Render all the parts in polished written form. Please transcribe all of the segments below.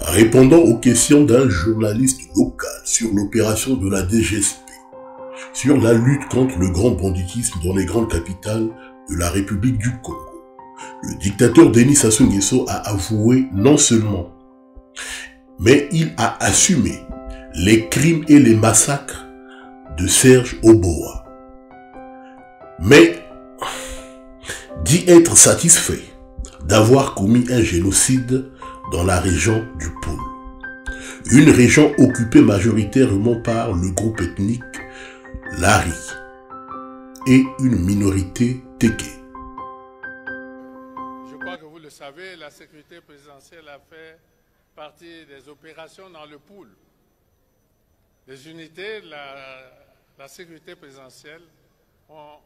Répondant aux questions d'un journaliste local sur l'opération de la DGSP, sur la lutte contre le grand banditisme dans les grandes capitales de la République du Congo, le dictateur Denis Sassou Nguesso a avoué non seulement, mais il a assumé les crimes et les massacres de Serge Oboa. Mais dit être satisfait d'avoir commis un génocide dans la région du Poul, une région occupée majoritairement par le groupe ethnique Lari et une minorité Téké. Je crois que vous le savez, la sécurité présidentielle a fait partie des opérations dans le Poul. Les unités de la sécurité présidentielle ont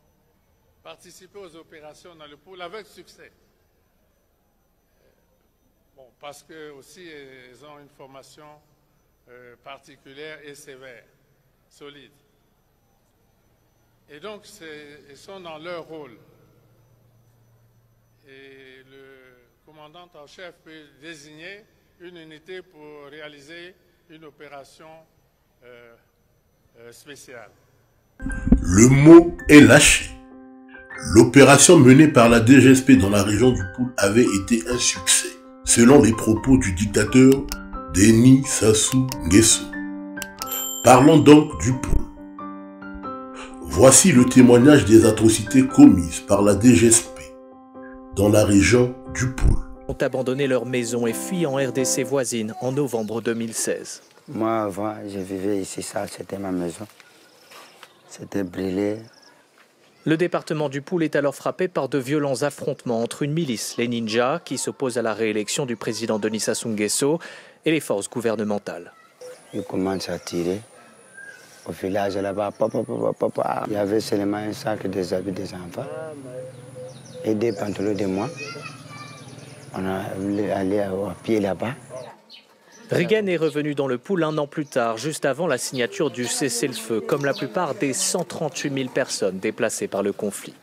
participé aux opérations dans le Poul avec succès. Bon, parce que aussi ils ont une formation particulière et sévère, solide. Et donc ils sont dans leur rôle. Et le commandant en chef peut désigner une unité pour réaliser une opération spéciale. Le mot est lâché. L'opération menée par la DGSP dans la région du Poul avait été un succès, selon les propos du dictateur Denis Sassou Nguesso. Parlons donc du Poul. Voici le témoignage des atrocités commises par la DGSP dans la région du Poul. Ont abandonné leur maison et fui en RDC voisine en novembre 2016. Moi, avant, je vivais ici, ça, c'était ma maison. C'était brûlé. Le département du Poul est alors frappé par de violents affrontements entre une milice, les ninjas, qui s'opposent à la réélection du président Denis Sassou Nguesso, et les forces gouvernementales. Ils commencent à tirer. Au village là-bas, il y avait seulement un sac des habits des enfants et des pantalons de moi. On a voulu aller à pied là-bas. Rigen est revenu dans le Poul un an plus tard, juste avant la signature du cessez-le-feu, comme la plupart des 138 000 personnes déplacées par le conflit.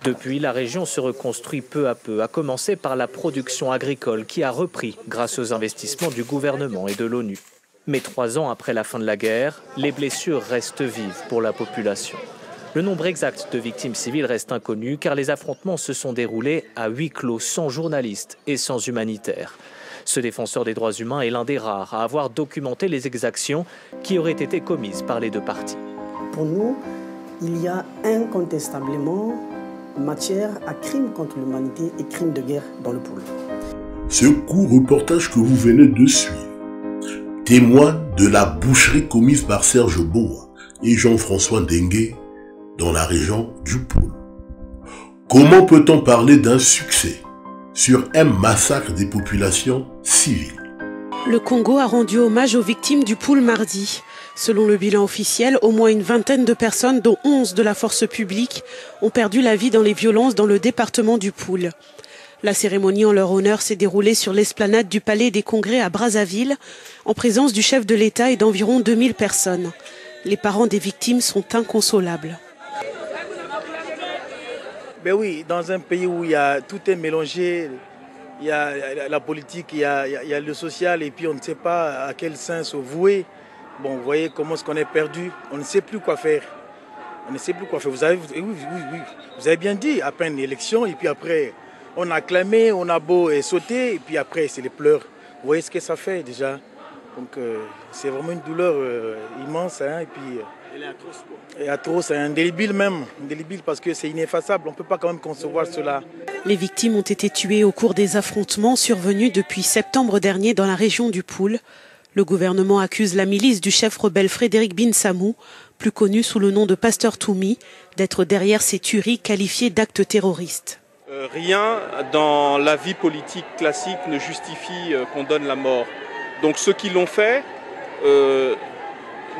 Depuis, la région se reconstruit peu à peu, à commencer par la production agricole qui a repris grâce aux investissements du gouvernement et de l'ONU. Mais 3 ans après la fin de la guerre, les blessures restent vives pour la population. Le nombre exact de victimes civiles reste inconnu car les affrontements se sont déroulés à huis clos, sans journalistes et sans humanitaires. Ce défenseur des droits humains est l'un des rares à avoir documenté les exactions qui auraient été commises par les deux parties. Pour nous, il y a incontestablement matière à crimes contre l'humanité et crimes de guerre dans le Poul. Ce court reportage que vous venez de suivre témoigne de la boucherie commise par Serge Oboa et Jean-François Ndengue dans la région du Poul. Comment peut-on parler d'un succès sur un massacre des populations civiles? Le Congo a rendu hommage aux victimes du Poul mardi. Selon le bilan officiel, au moins une vingtaine de personnes, dont 11 de la force publique, ont perdu la vie dans les violences dans le département du Poul. La cérémonie en leur honneur s'est déroulée sur l'esplanade du Palais des Congrès à Brazzaville, en présence du chef de l'État et d'environ 2000 personnes. Les parents des victimes sont inconsolables. Ben oui, dans un pays où tout est mélangé, il y a la politique, il y a le social et puis on ne sait pas à quel sens se vouer. Bon, vous voyez comment est-ce qu'on est perdu, on ne sait plus quoi faire. On ne sait plus quoi faire. Vous avez bien dit, à peine l'élection et puis après on a clamé, on a beau sauter et puis après c'est les pleurs. Vous voyez ce que ça fait déjà. Donc c'est vraiment une douleur immense hein, et puis elle est atroce. Et atroce, indélébile même, indélébile parce que c'est ineffaçable, on ne peut pas quand même concevoir cela. Les victimes ont été tuées au cours des affrontements survenus depuis septembre dernier dans la région du Poul. Le gouvernement accuse la milice du chef rebelle Frédéric Binsamou, plus connu sous le nom de Pasteur Toumi, d'être derrière ces tueries qualifiées d'actes terroristes. Rien dans la vie politique classique ne justifie qu'on donne la mort. Donc ceux qui l'ont fait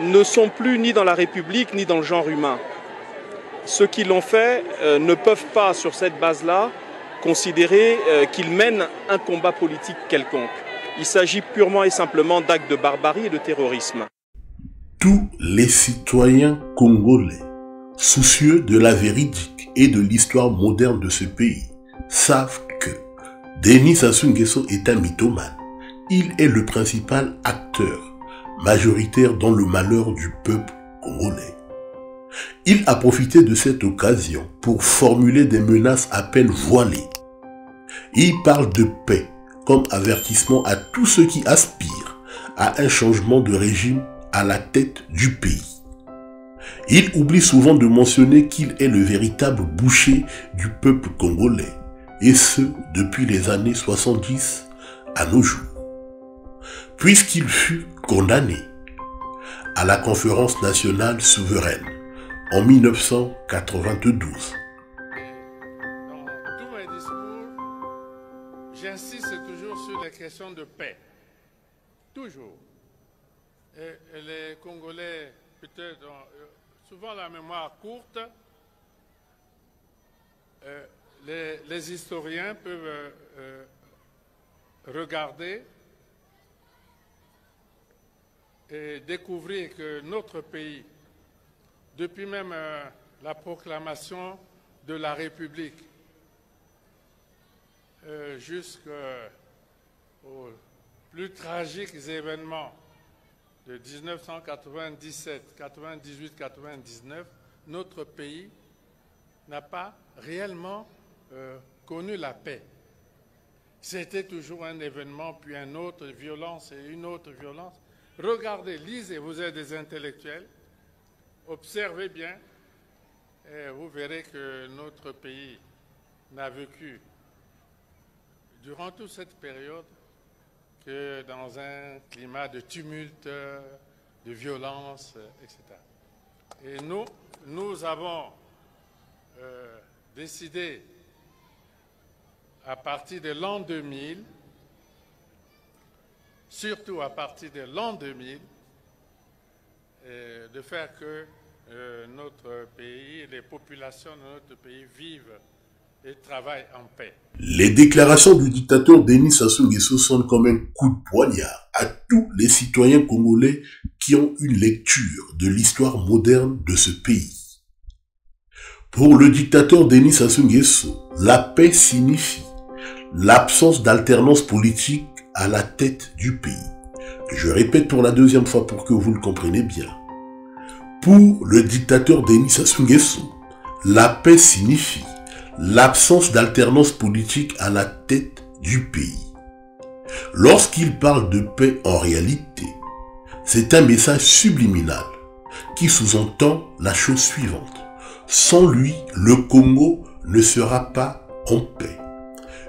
ne sont plus ni dans la République ni dans le genre humain. Ceux qui l'ont fait ne peuvent pas, sur cette base-là, considérer qu'ils mènent un combat politique quelconque. Il s'agit purement et simplement d'actes de barbarie et de terrorisme. Tous les citoyens congolais, soucieux de la véridique et de l'histoire moderne de ce pays, savent que Denis Sassou Nguesso est un mythomane il est le principal acteur majoritaire dans le malheur du peuple congolais. Il a profité de cette occasion pour formuler des menaces à peine voilées. Il parle de paix comme avertissement à tous ceux qui aspirent à un changement de régime à la tête du pays. Il oublie souvent de mentionner qu'il est le véritable boucher du peuple congolais, et ce depuis les années 70 à nos jours, puisqu'il fut condamné à la conférence nationale souveraine en 1992. Dans tous mes discours, j'insiste toujours sur les questions de paix. Toujours. Et les Congolais, peut-être, ont souvent la mémoire courte. Les historiens peuvent regarder et découvrir que notre pays, depuis même la proclamation de la République, jusqu'aux plus tragiques événements de 1997, 98, 99, notre pays n'a pas réellement connu la paix. C'était toujours un événement, puis un autre, violence et une autre violence. Regardez, lisez, vous êtes des intellectuels, observez bien, et vous verrez que notre pays n'a vécu, durant toute cette période, que dans un climat de tumulte, de violence, etc. Et nous avons décidé, à partir de l'an 2000, surtout à partir de l'an 2000, de faire que notre pays, les populations de notre pays vivent et travaillent en paix. Les déclarations du dictateur Denis Sassou Nguesso sonnent comme un coup de poignard à tous les citoyens congolais qui ont une lecture de l'histoire moderne de ce pays. Pour le dictateur Denis Sassou Nguesso, la paix signifie l'absence d'alternance politique à la tête du pays. Je répète pour la deuxième fois pour que vous le compreniez bien. Pour le dictateur Denis Sassou Nguesso, la paix signifie l'absence d'alternance politique à la tête du pays. Lorsqu'il parle de paix en réalité, c'est un message subliminal qui sous-entend la chose suivante. Sans lui, le Congo ne sera pas en paix.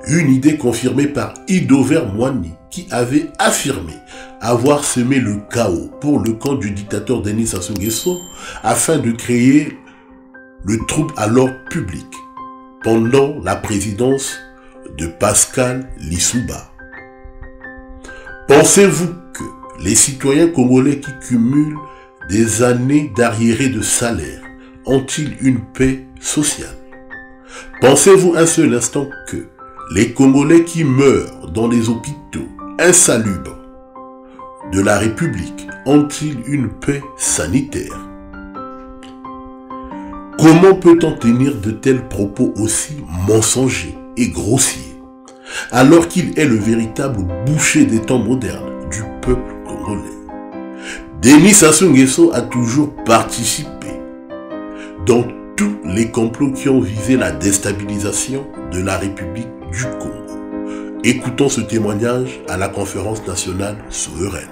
Une idée confirmée par Idover Mwani qui avait affirmé avoir semé le chaos pour le camp du dictateur Denis Sassou Nguesso afin de créer le trouble à l'ordre public pendant la présidence de Pascal Lissouba. Pensez-vous que les citoyens congolais qui cumulent des années d'arriérés de salaire ont-ils une paix sociale? Pensez-vous un seul instant que les Congolais qui meurent dans les hôpitaux insalubres de la République ont-ils une paix sanitaire? Comment peut-on tenir de tels propos aussi mensongers et grossiers, alors qu'il est le véritable boucher des temps modernes du peuple congolais? Denis Sassou Nguesso a toujours participé dans tous les complots qui ont visé la déstabilisation de la République du Congo. Écoutons ce témoignage à la conférence nationale souveraine.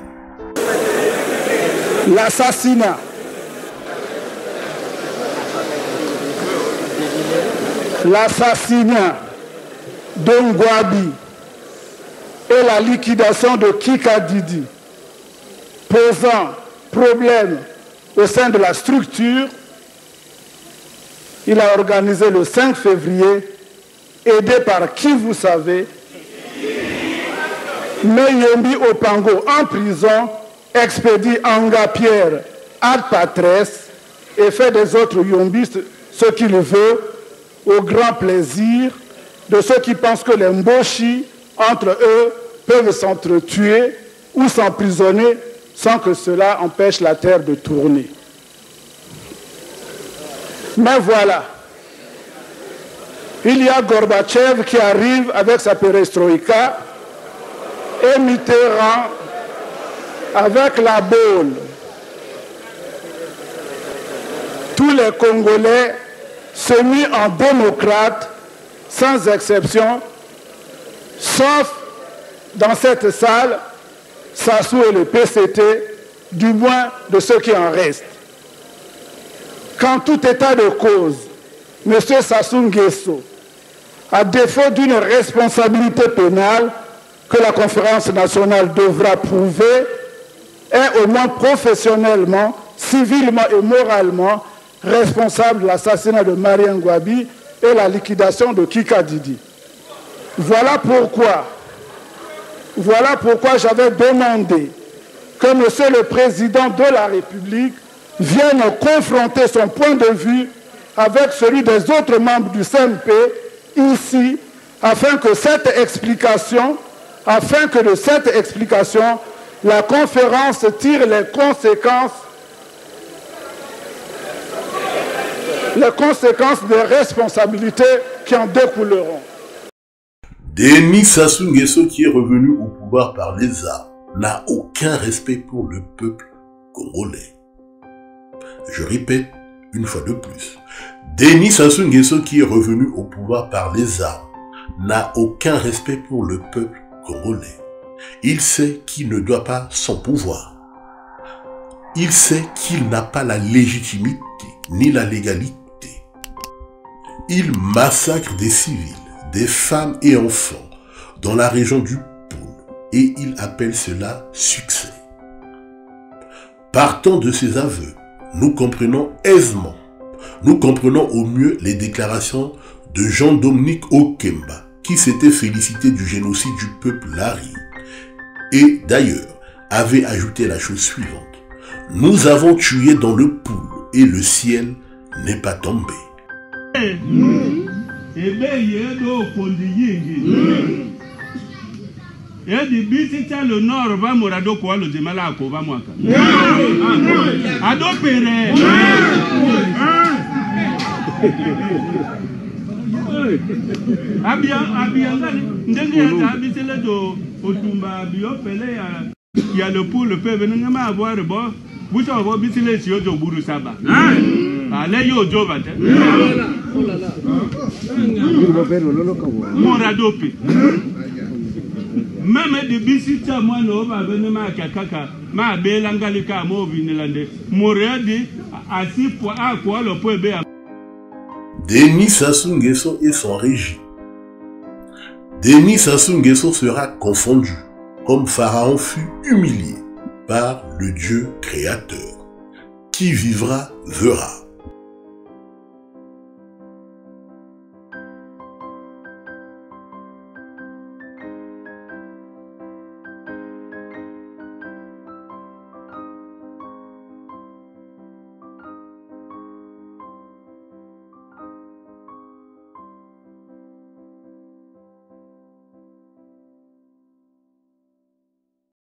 L'assassinat d'Ongwabi et la liquidation de Kikadidi posant problème au sein de la structure, il a organisé le 5 février, aidé par qui vous savez, Meyembi Opango en prison, expédie Anga Pierre ad patres et fait des autres yombistes ce qu'il veut, au grand plaisir de ceux qui pensent que les Mboshi, entre eux, peuvent s'entretuer ou s'emprisonner sans que cela empêche la terre de tourner. Mais voilà, il y a Gorbatchev qui arrive avec sa perestroïka et Mitterrand avec la Baule. Tous les Congolais semi en démocrates, sans exception, sauf dans cette salle, Sassou et le PCT, du moins de ceux qui en restent. Qu'en tout état de cause, M. Sassou Nguesso, à défaut d'une responsabilité pénale que la conférence nationale devra prouver, est au moins professionnellement, civilement et moralement responsable de l'assassinat de Marien Ngouabi et la liquidation de Kika Didi. Voilà pourquoi j'avais demandé que Monsieur le Président de la République vienne confronter son point de vue avec celui des autres membres du CNP ici, afin que de cette explication, la conférence tire les conséquences des responsabilités qui en découleront. Denis Sassou Nguesso, qui est revenu au pouvoir par les armes, n'a aucun respect pour le peuple congolais. Je répète une fois de plus. Denis Sassou Nguesso, qui est revenu au pouvoir par les armes, n'a aucun respect pour le peuple congolais. Il sait qu'il ne doit pas son pouvoir. Il sait qu'il n'a pas la légitimité ni la légalité. Il massacre des civils, des femmes et enfants dans la région du Poul et il appelle cela succès. Partant de ces aveux, nous comprenons aisément, nous comprenons au mieux les déclarations de Jean-Dominique Okemba qui s'était félicité du génocide du peuple Lari et d'ailleurs avait ajouté la chose suivante: nous avons tué dans le Poul et le ciel n'est pas tombé. Le nord va morado quoi le demala ko va moi ado pere abia ndenge ya bisele do otumba bio pele ya le Poul le peut venir ma avoir bon vous savez bisele si ojo buru saba allez yo jo bate morado pe même de bisita moi no va venir ma kakaka ma belangalika mo vinelande moradi asi pour a quoi le peut be. Denis Sassou Nguesso et son régime. Denis Sassou Nguesso sera confondu, comme Pharaon fut humilié par le Dieu créateur. Qui vivra verra.